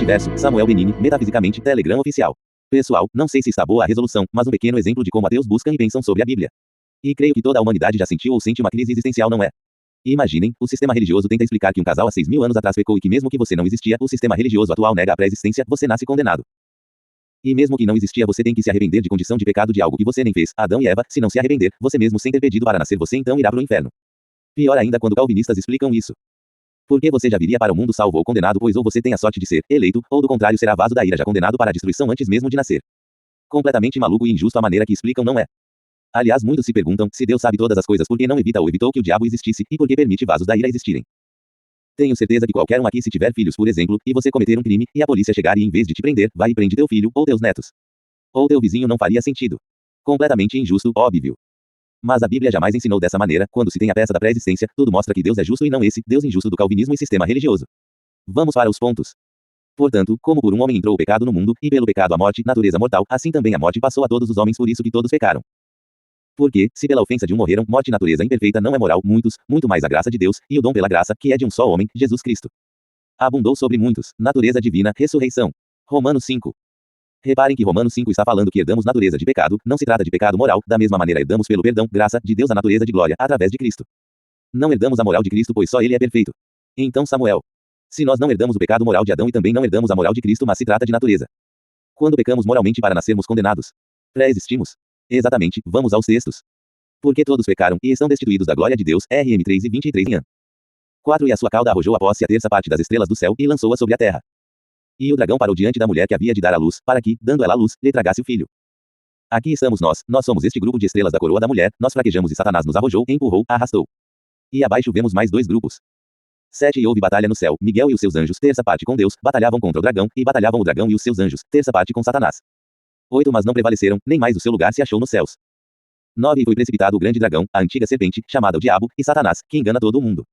Multiverso, Samuel Benini, Metafisicamente, Telegram Oficial. Pessoal, não sei se está boa a resolução, mas um pequeno exemplo de como ateus buscam e pensam sobre a Bíblia. E creio que toda a humanidade já sentiu ou sente uma crise existencial, não é? Imaginem, o sistema religioso tenta explicar que um casal há 6.000 anos atrás pecou e que mesmo que você não existia, o sistema religioso atual nega a pré-existência, você nasce condenado. E mesmo que não existia, você tem que se arrepender de condição de pecado de algo que você nem fez, Adão e Eva, se não se arrepender, você mesmo sem ter pedido para nascer você então irá para o inferno. Pior ainda quando calvinistas explicam isso. Porque você já viria para o mundo salvo ou condenado, pois ou você tem a sorte de ser eleito, ou do contrário será vaso da ira já condenado para a destruição antes mesmo de nascer. Completamente maluco e injusto a maneira que explicam, não é? Aliás, muitos se perguntam, se Deus sabe todas as coisas, por que não evita ou evitou que o diabo existisse, e por que permite vasos da ira existirem? Tenho certeza que qualquer um aqui, se tiver filhos por exemplo, e você cometer um crime, e a polícia chegar e em vez de te prender, vai e prende teu filho, ou teus netos. Ou teu vizinho, não faria sentido. Completamente injusto, óbvio. Mas a Bíblia jamais ensinou dessa maneira, quando se tem a peça da pré-existência, tudo mostra que Deus é justo e não esse, Deus injusto do calvinismo e sistema religioso. Vamos para os pontos. Portanto, como por um homem entrou o pecado no mundo, e pelo pecado a morte, natureza mortal, assim também a morte passou a todos os homens, por isso que todos pecaram. Porque, se pela ofensa de um morreram, morte natureza imperfeita não é moral, muitos, muito mais a graça de Deus, e o dom pela graça, que é de um só homem, Jesus Cristo. Abundou sobre muitos, natureza divina, ressurreição. Romanos 5. Reparem que Romanos 5 está falando que herdamos natureza de pecado, não se trata de pecado moral, da mesma maneira herdamos pelo perdão, graça, de Deus a natureza de glória, através de Cristo. Não herdamos a moral de Cristo, pois só ele é perfeito. Então Samuel. Se nós não herdamos o pecado moral de Adão e também não herdamos a moral de Cristo, mas se trata de natureza. Quando pecamos moralmente para nascermos condenados? Pré-existimos? Exatamente, vamos aos textos. Porque todos pecaram, e estão destituídos da glória de Deus, RM 3 e 23 Ian. 4 E a sua cauda arrojou a posse a terça parte das estrelas do céu, e lançou-a sobre a terra. E o dragão parou diante da mulher que havia de dar à luz, para que, dando ela à luz, lhe tragasse o filho. Aqui estamos nós somos este grupo de estrelas da coroa da mulher, nós fraquejamos e Satanás nos arrojou, empurrou, arrastou. E abaixo vemos mais dois grupos. 7 E houve batalha no céu, Miguel e os seus anjos, terça parte com Deus, batalhavam contra o dragão, e batalhavam o dragão e os seus anjos, terça parte com Satanás. 8 Mas não prevaleceram, nem mais o seu lugar se achou nos céus. 9 E foi precipitado o grande dragão, a antiga serpente, chamada o diabo, e Satanás, que engana todo o mundo.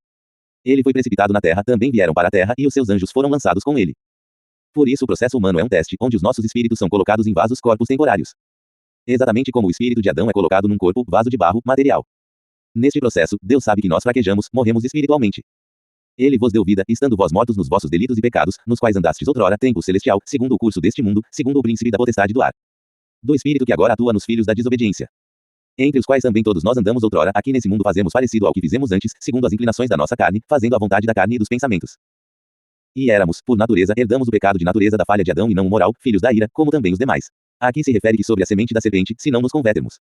Ele foi precipitado na terra, também vieram para a terra, e os seus anjos foram lançados com ele. Por isso o processo humano é um teste, onde os nossos espíritos são colocados em vasos corpos temporários. Exatamente como o espírito de Adão é colocado num corpo, vaso de barro, material. Neste processo, Deus sabe que nós fraquejamos, morremos espiritualmente. Ele vos deu vida, estando vós mortos nos vossos delitos e pecados, nos quais andastes outrora, tempo celestial, segundo o curso deste mundo, segundo o príncipe da potestade do ar. Do espírito que agora atua nos filhos da desobediência. Entre os quais também todos nós andamos outrora, aqui nesse mundo fazemos parecido ao que fizemos antes, segundo as inclinações da nossa carne, fazendo a vontade da carne e dos pensamentos. E éramos, por natureza, herdamos o pecado de natureza da falha de Adão e não o moral, filhos da ira, como também os demais. Aqui se refere que sobre a semente da serpente, se não nos convertermos,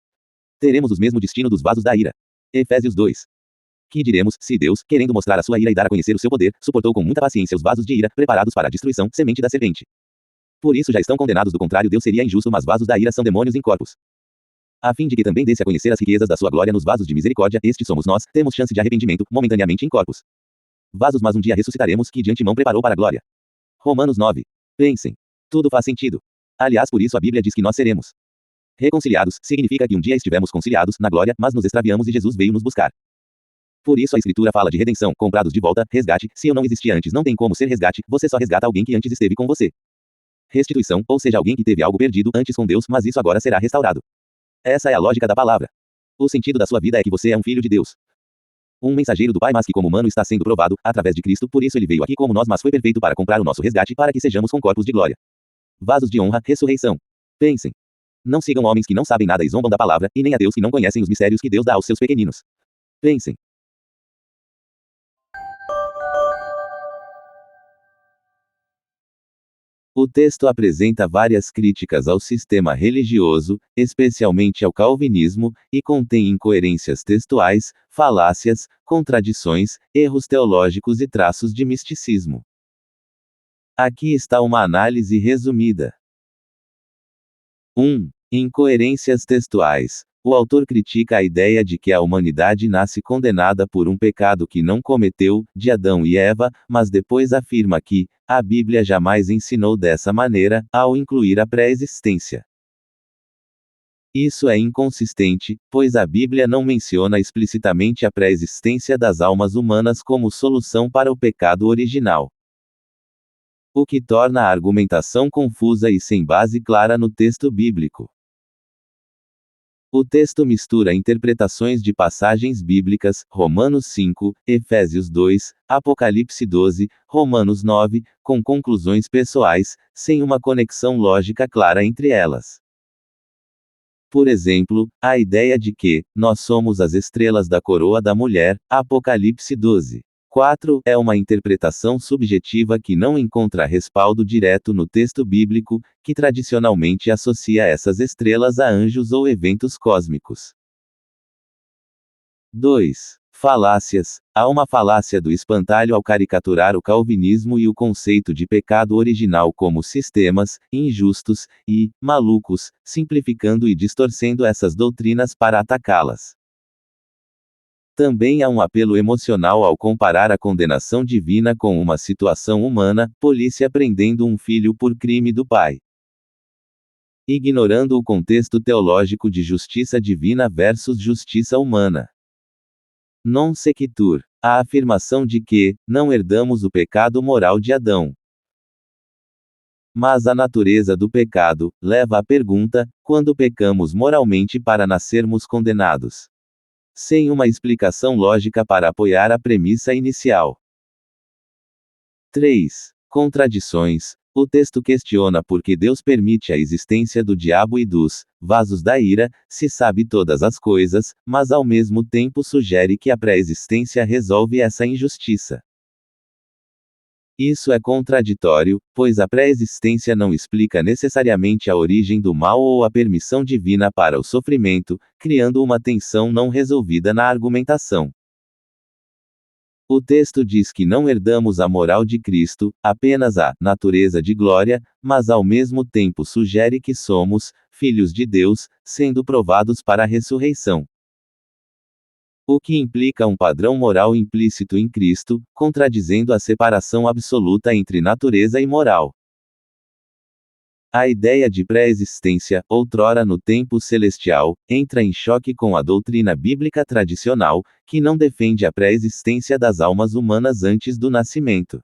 teremos o mesmo destino dos vasos da ira. Efésios 2. Que diremos, se Deus, querendo mostrar a sua ira e dar a conhecer o seu poder, suportou com muita paciência os vasos de ira, preparados para a destruição, semente da serpente. Por isso já estão condenados, do contrário Deus seria injusto, mas vasos da ira são demônios em corpos. A fim de que também desse a conhecer as riquezas da sua glória nos vasos de misericórdia, estes somos nós, temos chance de arrependimento, momentaneamente em corpos. Vasos, mas um dia ressuscitaremos, que de antemão preparou para a glória. Romanos 9. Pensem. Tudo faz sentido. Aliás, por isso a Bíblia diz que nós seremos reconciliados, significa que um dia estivemos conciliados na glória, mas nos extraviamos e Jesus veio nos buscar. Por isso a Escritura fala de redenção, comprados de volta, resgate, se eu não existia antes não tem como ser resgate, você só resgata alguém que antes esteve com você. Restituição, ou seja, alguém que teve algo perdido antes com Deus, mas isso agora será restaurado. Essa é a lógica da palavra. O sentido da sua vida é que você é um filho de Deus. Um mensageiro do Pai, mas que como humano está sendo provado, através de Cristo, por isso ele veio aqui como nós, mas foi perfeito para comprar o nosso resgate, para que sejamos com corpos de glória. Vasos de honra, ressurreição. Pensem. Não sigam homens que não sabem nada e zombam da palavra, e nem a Deus que não conhecem os mistérios que Deus dá aos seus pequeninos. Pensem. O texto apresenta várias críticas ao sistema religioso, especialmente ao calvinismo, e contém incoerências textuais, falácias, contradições, erros teológicos e traços de misticismo. Aqui está uma análise resumida. 1. Incoerências textuais. O autor critica a ideia de que a humanidade nasce condenada por um pecado que não cometeu, de Adão e Eva, mas depois afirma que a Bíblia jamais ensinou dessa maneira, ao incluir a pré-existência. Isso é inconsistente, pois a Bíblia não menciona explicitamente a pré-existência das almas humanas como solução para o pecado original. O que torna a argumentação confusa e sem base clara no texto bíblico. O texto mistura interpretações de passagens bíblicas, Romanos 5, Efésios 2, Apocalipse 12, Romanos 9, com conclusões pessoais, sem uma conexão lógica clara entre elas. Por exemplo, a ideia de que nós somos as estrelas da coroa da mulher, Apocalipse 12. 4, é uma interpretação subjetiva que não encontra respaldo direto no texto bíblico, que tradicionalmente associa essas estrelas a anjos ou eventos cósmicos. 2. Falácias. Há uma falácia do espantalho ao caricaturar o calvinismo e o conceito de pecado original como sistemas, injustos, e, malucos, simplificando e distorcendo essas doutrinas para atacá-las. Também há um apelo emocional ao comparar a condenação divina com uma situação humana, polícia prendendo um filho por crime do pai. Ignorando o contexto teológico de justiça divina versus justiça humana. Non sequitur. A afirmação de que não herdamos o pecado moral de Adão. Mas a natureza do pecado leva à pergunta: quando pecamos moralmente para nascermos condenados? Sem uma explicação lógica para apoiar a premissa inicial. 3. Contradições. O texto questiona por que Deus permite a existência do diabo e dos vasos da ira, se sabe todas as coisas, mas ao mesmo tempo sugere que a pré-existência resolve essa injustiça. Isso é contraditório, pois a pré-existência não explica necessariamente a origem do mal ou a permissão divina para o sofrimento, criando uma tensão não resolvida na argumentação. O texto diz que não herdamos a moral de Cristo, apenas a natureza de glória, mas ao mesmo tempo sugere que somos filhos de Deus, sendo provados para a ressurreição. O que implica um padrão moral implícito em Cristo, contradizendo a separação absoluta entre natureza e moral. A ideia de pré-existência, outrora no tempo celestial, entra em choque com a doutrina bíblica tradicional, que não defende a pré-existência das almas humanas antes do nascimento.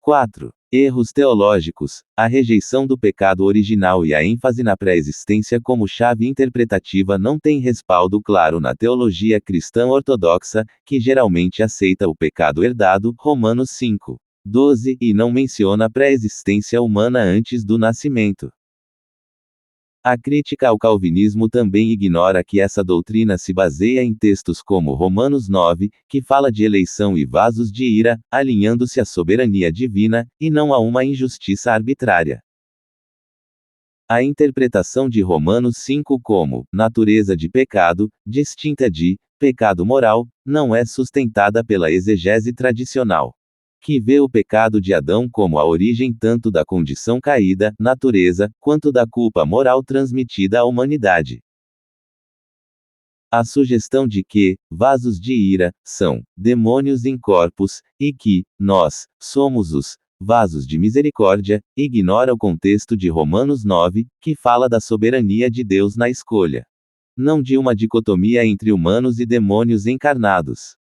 4. Erros teológicos. A rejeição do pecado original e a ênfase na pré-existência como chave interpretativa não tem respaldo claro na teologia cristã ortodoxa, que geralmente aceita o pecado herdado, Romanos 5. 12, e não menciona a pré-existência humana antes do nascimento. A crítica ao calvinismo também ignora que essa doutrina se baseia em textos como Romanos 9, que fala de eleição e vasos de ira, alinhando-se à soberania divina, e não a uma injustiça arbitrária. A interpretação de Romanos 5 como natureza de pecado, distinta de pecado moral, não é sustentada pela exegese tradicional, que vê o pecado de Adão como a origem tanto da condição caída, natureza, quanto da culpa moral transmitida à humanidade. A sugestão de que vasos de ira são demônios em corpos, e que nós somos os vasos de misericórdia, ignora o contexto de Romanos 9, que fala da soberania de Deus na escolha, não de uma dicotomia entre humanos e demônios encarnados.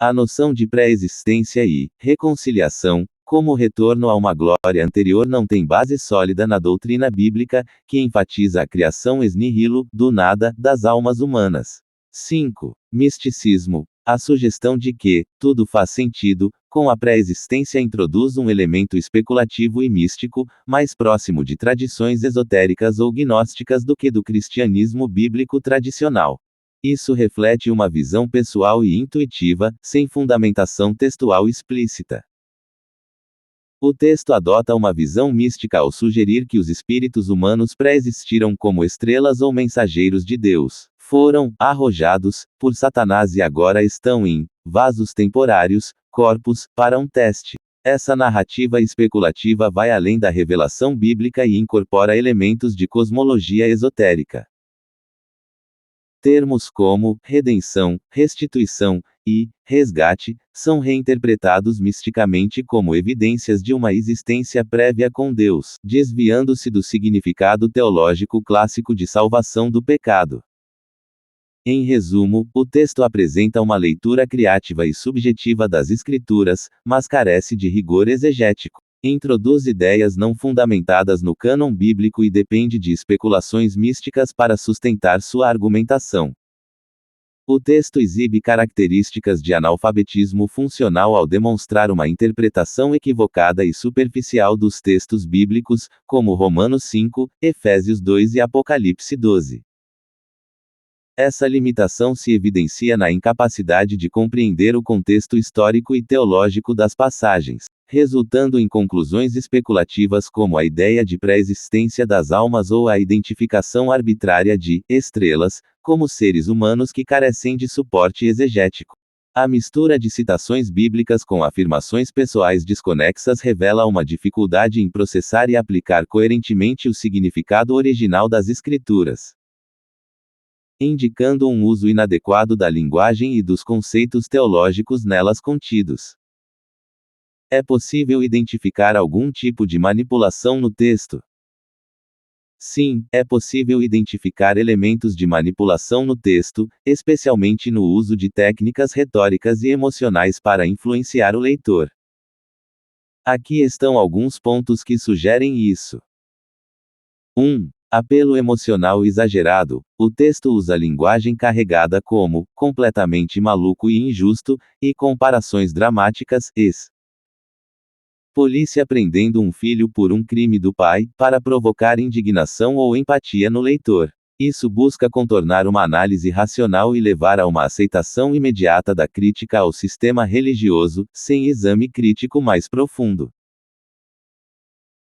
A noção de pré-existência e reconciliação, como retorno a uma glória anterior, não tem base sólida na doutrina bíblica, que enfatiza a criação ex nihilo, do nada, das almas humanas. 5. Misticismo. A sugestão de que tudo faz sentido com a pré-existência introduz um elemento especulativo e místico, mais próximo de tradições esotéricas ou gnósticas do que do cristianismo bíblico tradicional. Isso reflete uma visão pessoal e intuitiva, sem fundamentação textual explícita. O texto adota uma visão mística ao sugerir que os espíritos humanos pré-existiram como estrelas ou mensageiros de Deus, foram arrojados por Satanás e agora estão em vasos temporários, corpos, para um teste. Essa narrativa especulativa vai além da revelação bíblica e incorpora elementos de cosmologia esotérica. Termos como redenção, restituição e resgate são reinterpretados misticamente como evidências de uma existência prévia com Deus, desviando-se do significado teológico clássico de salvação do pecado. Em resumo, o texto apresenta uma leitura criativa e subjetiva das Escrituras, mas carece de rigor exegético. Introduz ideias não fundamentadas no cânon bíblico e depende de especulações místicas para sustentar sua argumentação. O texto exibe características de analfabetismo funcional ao demonstrar uma interpretação equivocada e superficial dos textos bíblicos, como Romanos 5, Efésios 2 e Apocalipse 12. Essa limitação se evidencia na incapacidade de compreender o contexto histórico e teológico das passagens, resultando em conclusões especulativas como a ideia de pré-existência das almas ou a identificação arbitrária de estrelas como seres humanos que carecem de suporte exegético. A mistura de citações bíblicas com afirmações pessoais desconexas revela uma dificuldade em processar e aplicar coerentemente o significado original das Escrituras, indicando um uso inadequado da linguagem e dos conceitos teológicos nelas contidos. É possível identificar algum tipo de manipulação no texto? Sim, é possível identificar elementos de manipulação no texto, especialmente no uso de técnicas retóricas e emocionais para influenciar o leitor. Aqui estão alguns pontos que sugerem isso. 1. Apelo emocional exagerado. O texto usa linguagem carregada como completamente maluco e injusto, e comparações dramáticas, polícia prendendo um filho por um crime do pai, para provocar indignação ou empatia no leitor. Isso busca contornar uma análise racional e levar a uma aceitação imediata da crítica ao sistema religioso, sem exame crítico mais profundo.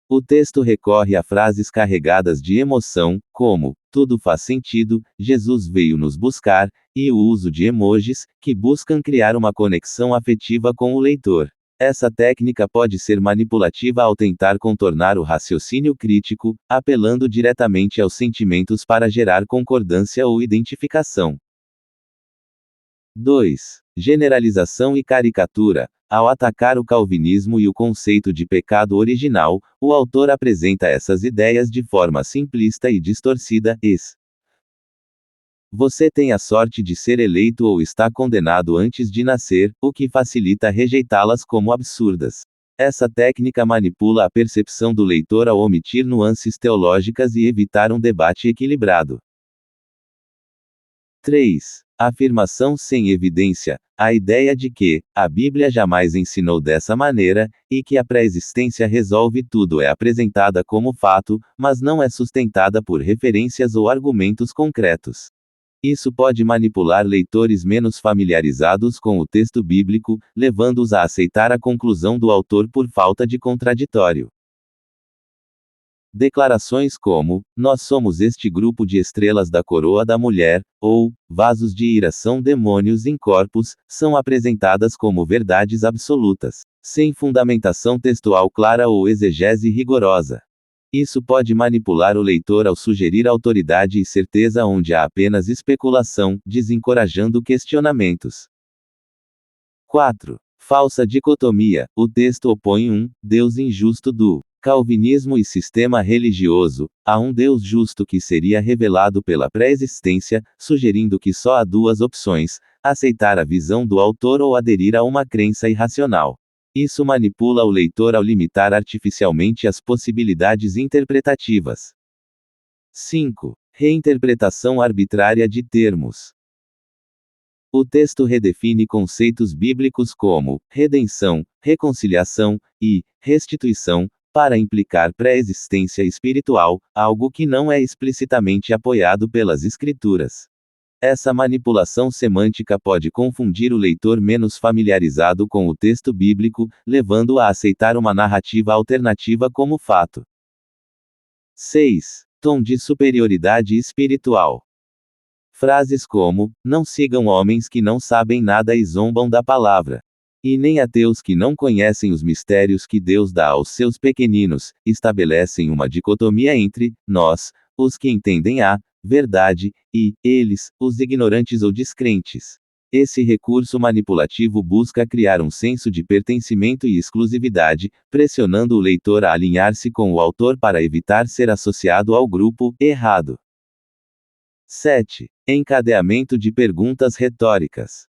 O texto recorre a frases carregadas de emoção, como, tudo faz sentido, Jesus veio nos buscar, e o uso de emojis, que buscam criar uma conexão afetiva com o leitor. Essa técnica pode ser manipulativa ao tentar contornar o raciocínio crítico, apelando diretamente aos sentimentos para gerar concordância ou identificação. 2. Generalização e caricatura. Ao atacar o calvinismo e o conceito de pecado original, o autor apresenta essas ideias de forma simplista e distorcida. Você tem a sorte de ser eleito ou está condenado antes de nascer, o que facilita rejeitá-las como absurdas. Essa técnica manipula a percepção do leitor ao omitir nuances teológicas e evitar um debate equilibrado. 3. Afirmação sem evidência. A ideia de que a Bíblia jamais ensinou dessa maneira, e que a pré-existência resolve tudo é apresentada como fato, mas não é sustentada por referências ou argumentos concretos. Isso pode manipular leitores menos familiarizados com o texto bíblico, levando-os a aceitar a conclusão do autor por falta de contraditório. Declarações como, nós somos este grupo de estrelas da coroa da mulher, ou, vasos de ira são demônios em corpos, são apresentadas como verdades absolutas, sem fundamentação textual clara ou exegese rigorosa. Isso pode manipular o leitor ao sugerir autoridade e certeza onde há apenas especulação, desencorajando questionamentos. 4. Falsa dicotomia. O texto opõe um Deus injusto do calvinismo e sistema religioso a um Deus justo que seria revelado pela pré-existência, sugerindo que só há duas opções: aceitar a visão do autor ou aderir a uma crença irracional. Isso manipula o leitor ao limitar artificialmente as possibilidades interpretativas. 5. Reinterpretação arbitrária de termos. O texto redefine conceitos bíblicos como redenção, reconciliação e restituição, para implicar pré-existência espiritual, algo que não é explicitamente apoiado pelas Escrituras. Essa manipulação semântica pode confundir o leitor menos familiarizado com o texto bíblico, levando-o a aceitar uma narrativa alternativa como fato. 6. Tom de superioridade espiritual. Frases como, não sigam homens que não sabem nada e zombam da palavra. E nem ateus que não conhecem os mistérios que Deus dá aos seus pequeninos, estabelecem uma dicotomia entre nós, os que entendem a verdade, e eles, os ignorantes ou descrentes. Esse recurso manipulativo busca criar um senso de pertencimento e exclusividade, pressionando o leitor a alinhar-se com o autor para evitar ser associado ao grupo errado. 7. Encadeamento de perguntas retóricas.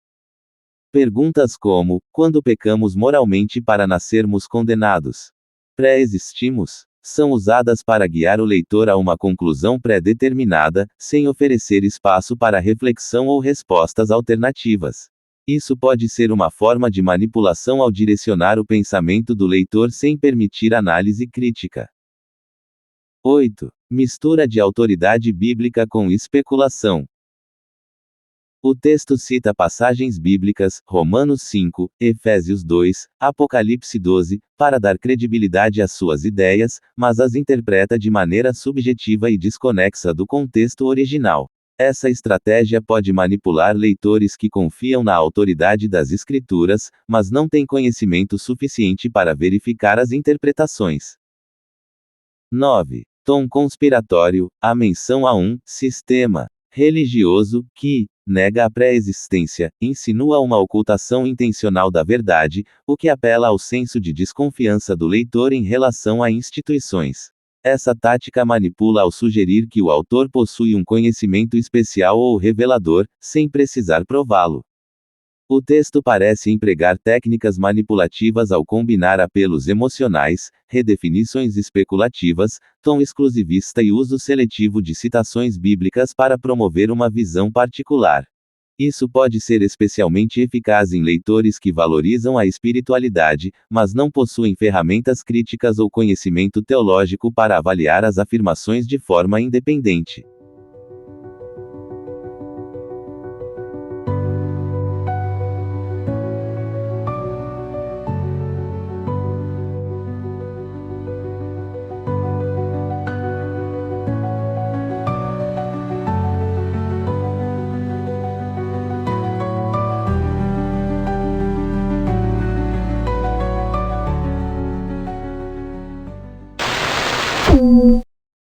Perguntas como: quando pecamos moralmente para nascermos condenados? Pré-existimos são usadas para guiar o leitor a uma conclusão pré-determinada, sem oferecer espaço para reflexão ou respostas alternativas. Isso pode ser uma forma de manipulação ao direcionar o pensamento do leitor sem permitir análise crítica. 8. Mistura de autoridade bíblica com especulação. O texto cita passagens bíblicas, Romanos 5, Efésios 2, Apocalipse 12, para dar credibilidade às suas ideias, mas as interpreta de maneira subjetiva e desconexa do contexto original. Essa estratégia pode manipular leitores que confiam na autoridade das Escrituras, mas não têm conhecimento suficiente para verificar as interpretações. 9. Tom conspiratório, a menção a um sistema religioso que nega a pré-existência, insinua uma ocultação intencional da verdade, o que apela ao senso de desconfiança do leitor em relação a instituições. Essa tática manipula ao sugerir que o autor possui um conhecimento especial ou revelador, sem precisar prová-lo. O texto parece empregar técnicas manipulativas ao combinar apelos emocionais, redefinições especulativas, tom exclusivista e uso seletivo de citações bíblicas para promover uma visão particular. Isso pode ser especialmente eficaz em leitores que valorizam a espiritualidade, mas não possuem ferramentas críticas ou conhecimento teológico para avaliar as afirmações de forma independente.